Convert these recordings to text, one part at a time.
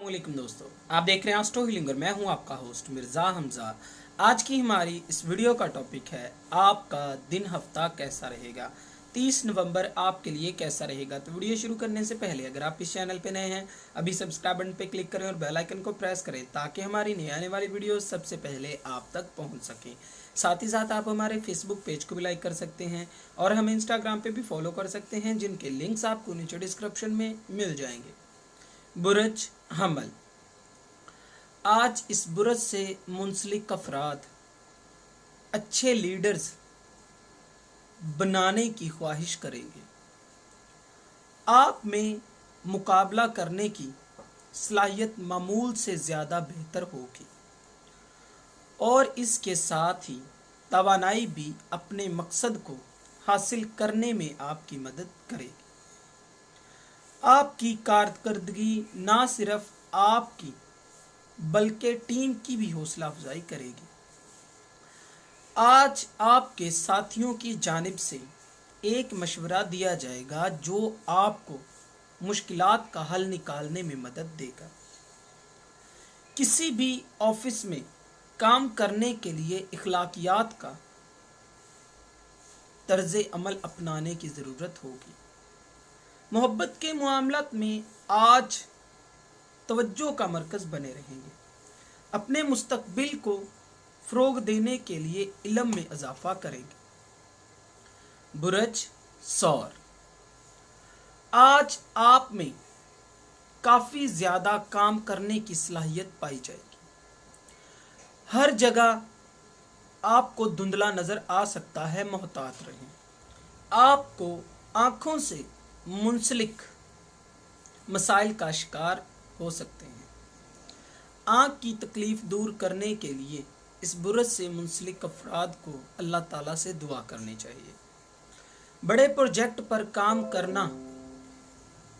वालेकुम दोस्तों, आप देख रहे हैं एस्ट्रो हीलिंग और मैं हूं आपका होस्ट मिर्ज़ा हमजा। आज की हमारी इस वीडियो का टॉपिक है आपका दिन हफ्ता कैसा रहेगा। 30 नवंबर आपके लिए कैसा रहेगा। तो वीडियो शुरू करने से पहले अगर आप इस चैनल पे नए हैं अभी सब्सक्राइब बटन पे क्लिक करें और बेल आइकन को प्रेस करें ताकि हमारी नई आने वाली वीडियो सबसे पहले आप तक पहुँच सकें। साथ ही साथ आप हमारे फेसबुक पेज को भी लाइक कर सकते हैं और हमें इंस्टाग्राम पे भी फॉलो कर सकते हैं, जिनके लिंक्स आपको नीचे डिस्क्रिप्शन में मिल जाएंगे। बुरज हमल, आज इस बुरज से मुंसलिक अफराद अच्छे लीडर्स बनाने की ख्वाहिश करेंगे। आप में मुकाबला करने की सलाहियत मामूल से ज़्यादा बेहतर होगी और इसके साथ ही तवानाई भी अपने मकसद को हासिल करने में आपकी मदद करेगी। आपकी कारकर्दगी ना सिर्फ आपकी बल्कि टीम की भी हौसला अफजाई करेगी। आज आपके साथियों की जानिब से एक मशवरा दिया जाएगा जो आपको मुश्किलात का हल निकालने में मदद देगा। किसी भी ऑफिस में काम करने के लिए इखलाकियात का तर्ज अमल अपनाने की ज़रूरत होगी। मोहब्बत के मामलात में आज तवज्जो का मरकज़ बने रहेंगे। अपने मुस्तकबिल को फ़रोग़ देने के लिए इल्म में इजाफ़ा करेंगे। बुरज सौर, आज आप में काफ़ी ज़्यादा काम करने की सलाहियत पाई जाएगी। हर जगह आपको धुंधला नज़र आ सकता है, मोहतात रहें। आपको आँखों से मुंसलिक मसाइल का शिकार हो सकते हैं। आँख की तकलीफ़ दूर करने के लिए इस बुरज से मुंसलिक अफराद को अल्लाह ताला से दुआ करनी चाहिए। बड़े प्रोजेक्ट पर काम करना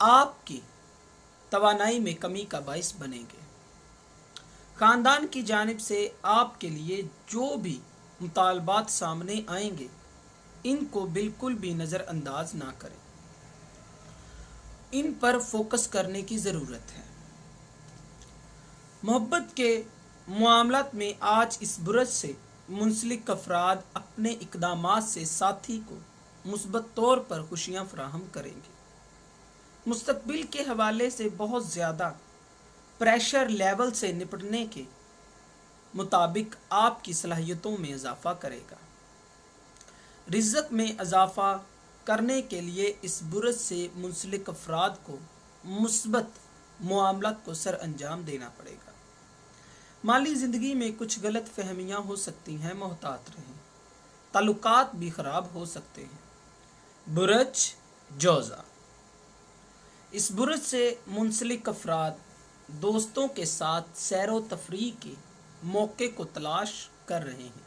आपकी तवानाई में कमी का बाइस बनेंगे। ख़ानदान की जानिब से आपके लिए जो भी मुतालबात सामने आएंगे इनको बिल्कुल भी नज़रअंदाज ना करें, इन पर फोकस करने की ज़रूरत है। मोहब्बत के मामलात में आज इस बुरज से मुंसलिक अफराद अपने इक़दामात से साथी को मुस्बत तौर पर खुशियाँ फराहम करेंगे। मुस्तकबिल के हवाले से बहुत ज़्यादा प्रेशर लेवल से निपटने के मुताबिक आपकी सलाहियतों में इजाफ़ा करेगा। रिज़्क़ में इजाफ़ा करने के लिए इस बुरज से मुंसलिक अफराद को मुस्बत मामलात को सर अंजाम देना पड़ेगा। माली ज़िंदगी में कुछ गलत फहमियाँ हो सकती हैं, मोहतात रहें। ताल्लुकात भी ख़राब हो सकते हैं। बुरज जोज़ा, इस बुरज से मुंसलिक अफराद दोस्तों के साथ सैरो तफरीह के मौके को तलाश कर रहे हैं।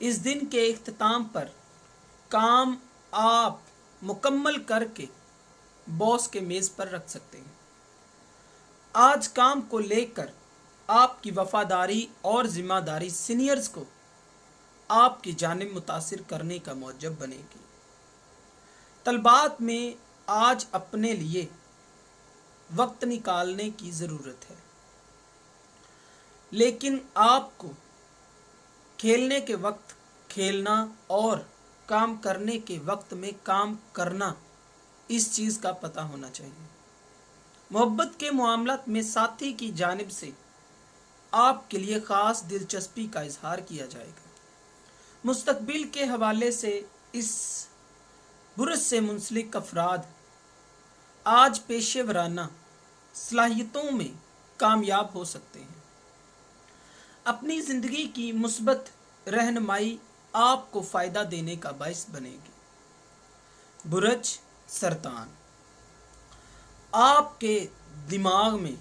इस दिन के इख्तिताम पर काम आप मुकम्मल करके बॉस के मेज़ पर रख सकते हैं। आज काम को लेकर आपकी वफादारी और ज़िम्मेदारी सीनियर्स को आपकी जानिब मुतासिर करने का मौजब बनेगी। तलबात में आज अपने लिए वक्त निकालने की ज़रूरत है, लेकिन आपको खेलने के वक्त खेलना और काम करने के वक्त में काम करना, इस चीज़ का पता होना चाहिए। मोहब्बत के मामलात में साथी की जानिब से आपके लिए ख़ास दिलचस्पी का इजहार किया जाएगा। मुस्तकबिल के हवाले से इस बुरज से मुंसलिक अफराद आज पेशेवराना सलाहियतों में कामयाब हो सकते हैं। अपनी ज़िंदगी की मुस्बत रहनुमाई आपको फ़ायदा देने का बाइस बनेगी। बुरज सरतान, आपके दिमाग में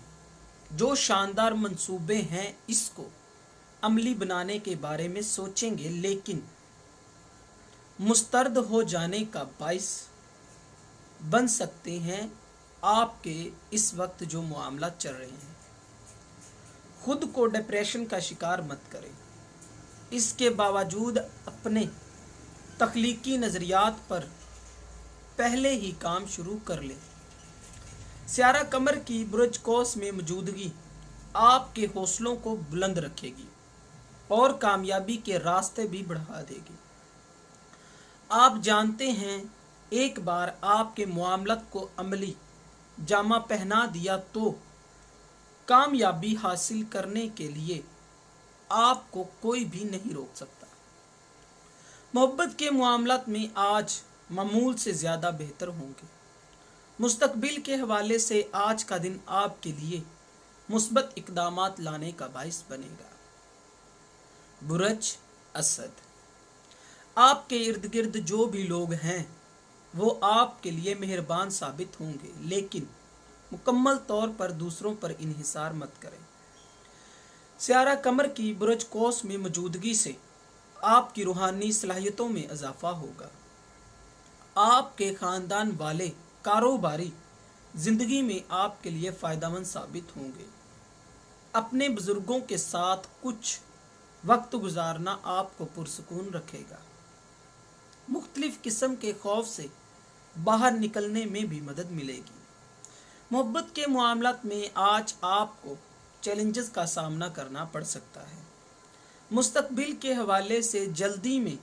जो शानदार मंसूबे हैं इसको अमली बनाने के बारे में सोचेंगे, लेकिन मुस्तरद हो जाने का बाइस बन सकते हैं आपके इस वक्त जो मामला चल रहे हैं। खुद को डिप्रेशन का शिकार मत करें। इसके बावजूद अपने तख्लीकी नज़रियात पर पहले ही काम शुरू कर लें। सियारा कमर की बुर्ज कौस में मौजूदगी आपके हौसलों को बुलंद रखेगी और कामयाबी के रास्ते भी बढ़ा देगी। आप जानते हैं, एक बार आपके मामलत को अमली जामा पहना दिया तो कामयाबी हासिल करने के लिए आपको कोई भी नहीं रोक सकता। मोहब्बत के मामलात में आज मामूल से ज़्यादा बेहतर होंगे। मुस्तकबिल के हवाले से आज का दिन आपके लिए मुस्बत इक़दामात लाने का बाइस बनेगा। बुरज असद, आपके इर्द गिर्द जो भी लोग हैं वो आपके लिए मेहरबान साबित होंगे, लेकिन मुकम्मल तौर पर दूसरों पर इन्हिसार मत करें। सियारा कमर की बुर्ज कौस में मौजूदगी से आपकी रूहानी सलाहियतों में इजाफा होगा। आपके ख़ानदान वाले कारोबारी ज़िंदगी में आपके लिए फ़ायदेमंद साबित होंगे। अपने बुज़ुर्गों के साथ कुछ वक्त गुजारना आपको पुरसुकून रखेगा। मुख्तलिफ किस्म के खौफ से बाहर निकलने में भी मदद मिलेगी। मोहब्बत के मामलात में आज आपको चैलेंजेस का सामना करना पड़ सकता है। मुस्तकबिल के हवाले से जल्दी में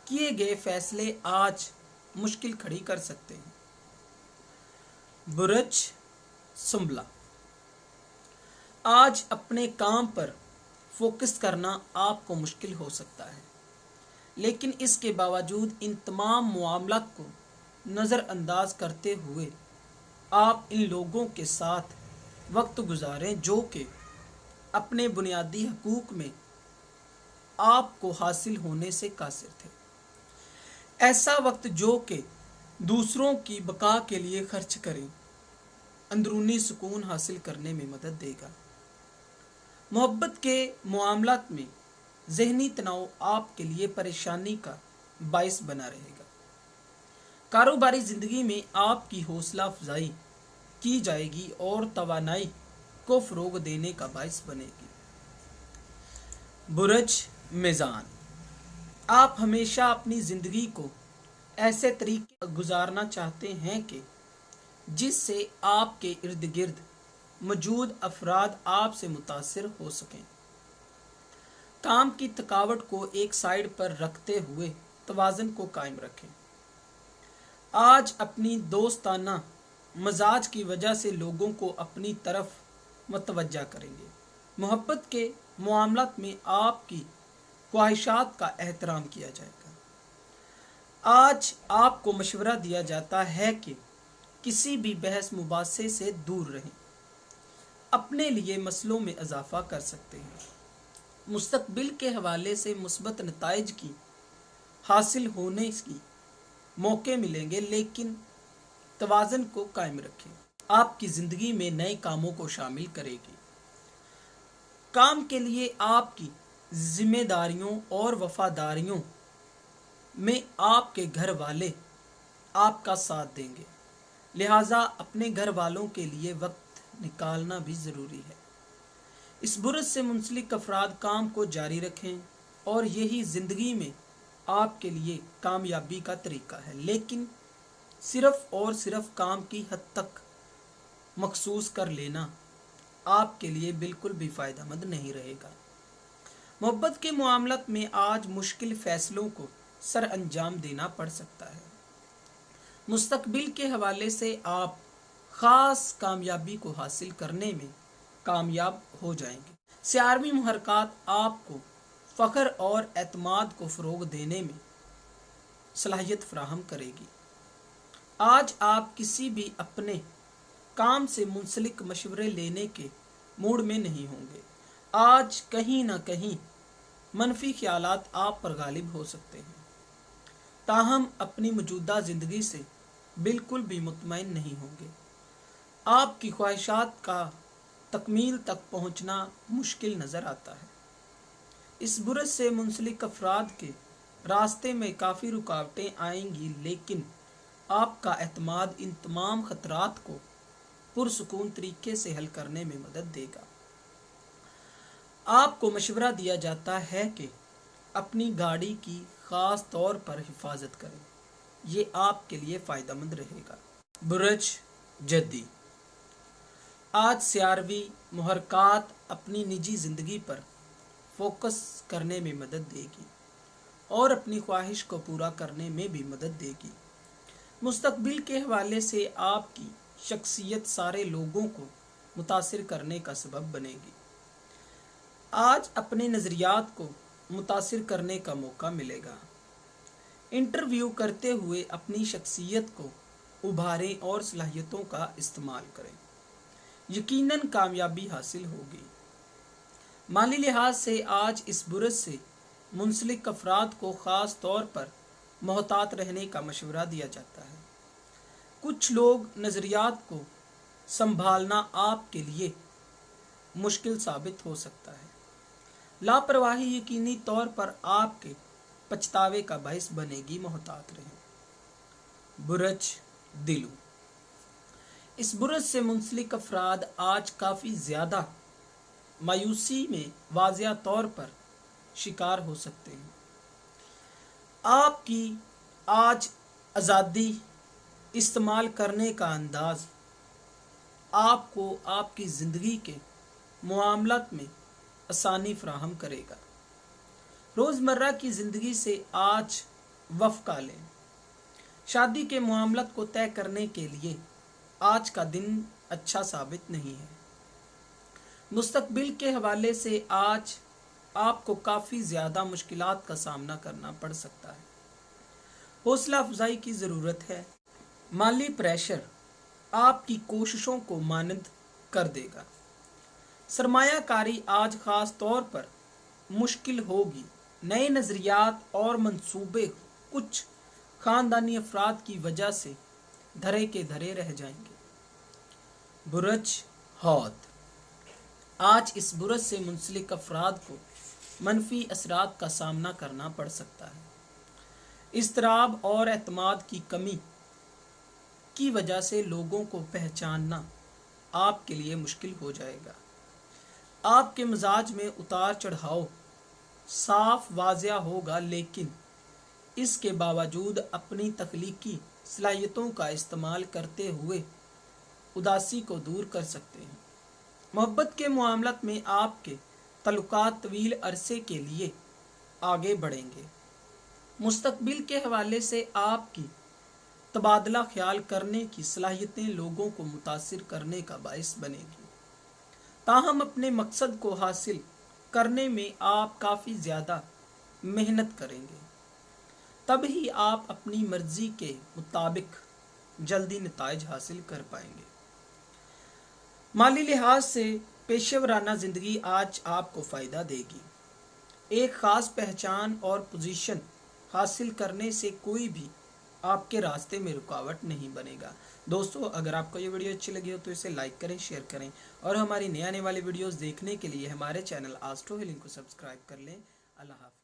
किए गए फैसले आज मुश्किल खड़ी कर सकते हैं। बुरज सुंबला, आज अपने काम पर फोकस करना आपको मुश्किल हो सकता है, लेकिन इसके बावजूद इन तमाम मामलात को नज़रअंदाज करते हुए आप इन लोगों के साथ वक्त गुजारें जो कि अपने बुनियादी हकूक़ में आपको हासिल होने से कासिर थे। ऐसा वक्त जो कि दूसरों की बका के लिए खर्च करें, अंदरूनी सुकून हासिल करने में मदद देगा। मोहब्बत के मामलात में ज़हनी तनाव आपके लिए परेशानी का बाइस बना रहेगा। कारोबारी ज़िंदगी में आपकी हौसला अफजाई की जाएगी और तवानाई को फ़रोग देने का बाइस बनेगी। बुरज मीज़ान, आप हमेशा अपनी ज़िंदगी को ऐसे तरीके गुजारना चाहते हैं कि जिससे आपके इर्द गिर्द मौजूद अफराद आपसे मुतासिर हो सकें। काम की थकावट को एक साइड पर रखते हुए तवाज़ुन को कायम रखें। आज अपनी दोस्ताना मजाज की वजह से लोगों को अपनी तरफ मतवज्जा करेंगे। मोहब्बत के मामलात में आपकी ख्वाहिशात का एहतराम किया जाएगा। आज आपको मशवरा दिया जाता है कि किसी भी बहस मुबासे से दूर रहें, अपने लिए मसलों में इजाफा कर सकते हैं। मुस्तकबिल के हवाले से मुस्बत नताइज की हासिल होने की मौके मिलेंगे, लेकिन तवाज़ुन को कायम रखें। आपकी ज़िंदगी में नए कामों को शामिल करेगी। काम के लिए आपकी जिम्मेदारियों और वफादारियों में आपके घर वाले आपका साथ देंगे, लिहाजा अपने घर वालों के लिए वक्त निकालना भी ज़रूरी है। इस बुर्ज से मुंसलिक अफराद काम को जारी रखें और यही ज़िंदगी में आपके लिए कामयाबी का तरीका है, लेकिन सिर्फ़ और सिर्फ काम की हद तक मखसूस कर लेना आपके लिए बिल्कुल भी फ़ायदेमंद नहीं रहेगा। मोहब्बत के मामलात में आज मुश्किल फ़ैसलों को सर अंजाम देना पड़ सकता है। मुस्तकबिल के हवाले से आप ख़ास कामयाबी को हासिल करने में कामयाब हो जाएंगे। सियारवी मुहरकात आपको फ़ख्र और एतमाद को फ़रोग देने में सलाहियत फ़राहम करेगी। आज आप किसी भी अपने काम से मुंसलिक मशवरे लेने के मूड में नहीं होंगे। आज कहीं ना कहीं मनफी ख्यालात आप पर गालिब हो सकते हैं, ताहम अपनी मौजूदा ज़िंदगी से बिल्कुल भी मुतमईन नहीं होंगे। आपकी ख्वाहिशात का तकमील तक पहुंचना मुश्किल नज़र आता है। इस बुर्ज से मुंसलिक अफराद के रास्ते में काफ़ी रुकावटें आएंगी, लेकिन आपका एतमाद इन तमाम ख़तरात को पुरसुकून तरीके से हल करने में मदद देगा। आपको मशवरा दिया जाता है कि अपनी गाड़ी की ख़ास तौर पर हिफाजत करें, ये आपके लिए फ़ायदेमंद रहेगा। बुर्ज जद्दी, आज सियारवी मुहरकात अपनी निजी ज़िंदगी पर फोकस करने में मदद देगी और अपनी ख्वाहिश को पूरा करने में भी मदद देगी। मुस्तकबिल के हवाले से आपकी शख्सियत सारे लोगों को मुतासिर करने का सबब बनेगी। आज अपने नज़रियात को मुतासिर करने का मौका मिलेगा। इंटरव्यू करते हुए अपनी शख्सियत को उभारें और सलाहियतों का इस्तेमाल करें, यकीनन कामयाबी हासिल होगी। माली लिहाज से आज इस बुरज से मुंसलिक अफराद को ख़ास तौर पर मोहतात रहने का मशवरा दिया जाता है। कुछ लोग नज़रियात को संभालना आपके लिए मुश्किल साबित हो सकता है। लापरवाही यकीनी तौर पर आपके पछतावे का बाइस बनेगी। मोहतात रहें। बुरज दिलू। इस बुरज से मुंसलिक अफराद आज काफ़ी ज़्यादा मायूसी में वाज़िया तौर पर शिकार हो सकते हैं। आपकी आज आज़ादी इस्तेमाल करने का अंदाज़ आपको आपकी ज़िंदगी के मामलात में आसानी फराहम करेगा। रोज़मर्रा की ज़िंदगी से आज वफ़ा लें। शादी के मामलात को तय करने के लिए आज का दिन अच्छा साबित नहीं है। मुस्तकबिल के हवाले से आज आपको काफ़ी ज़्यादा मुश्किलात का सामना करना पड़ सकता है। हौसला अफजाई की ज़रूरत है। माली प्रेशर आपकी कोशिशों को मानद कर देगा। सरमायाकारी आज ख़ास तौर पर मुश्किल होगी। नए नज़रियात और मंसूबे कुछ ख़ानदानी अफराद की वजह से धरे के धरे रह जाएंगे। बुरज हौद। आज इस बुरज से मुंसलिक अफराद को मनफी असरात का सामना करना पड़ सकता है। इज़्तिराब और एतमाद की कमी की वजह से लोगों को पहचानना आपके लिए मुश्किल हो जाएगा। आपके मिजाज में उतार चढ़ाव साफ वाज़िया होगा, लेकिन इसके बावजूद अपनी तख्लीकी सलाहियतों का इस्तेमाल करते हुए उदासी को दूर कर सकते हैं। मोहब्बत के मामलात में आपके तल्लुकात तवील अरसे के लिए आगे बढ़ेंगे। मुस्तकबिल के हवाले से आपकी तबादला ख्याल करने की सलाहियतें लोगों को मुतासिर करने का बाइस बनेगी। ताहम अपने मकसद को हासिल करने में आप काफ़ी ज़्यादा मेहनत करेंगे, तब ही आप अपनी मर्ज़ी के मुताबिक जल्दी नताइज हासिल कर पाएंगे। माली लिहाज से पेशेवराना ज़िंदगी आज आपको फ़ायदा देगी। एक ख़ास पहचान और पोजीशन हासिल करने से कोई भी आपके रास्ते में रुकावट नहीं बनेगा। दोस्तों, अगर आपको ये वीडियो अच्छी लगी हो तो इसे लाइक करें, शेयर करें और हमारी नए आने वाली वीडियोस देखने के लिए हमारे चैनल एस्ट्रो हीलिंग को सब्सक्राइब कर लें। अल्लाह हाफ़िज़।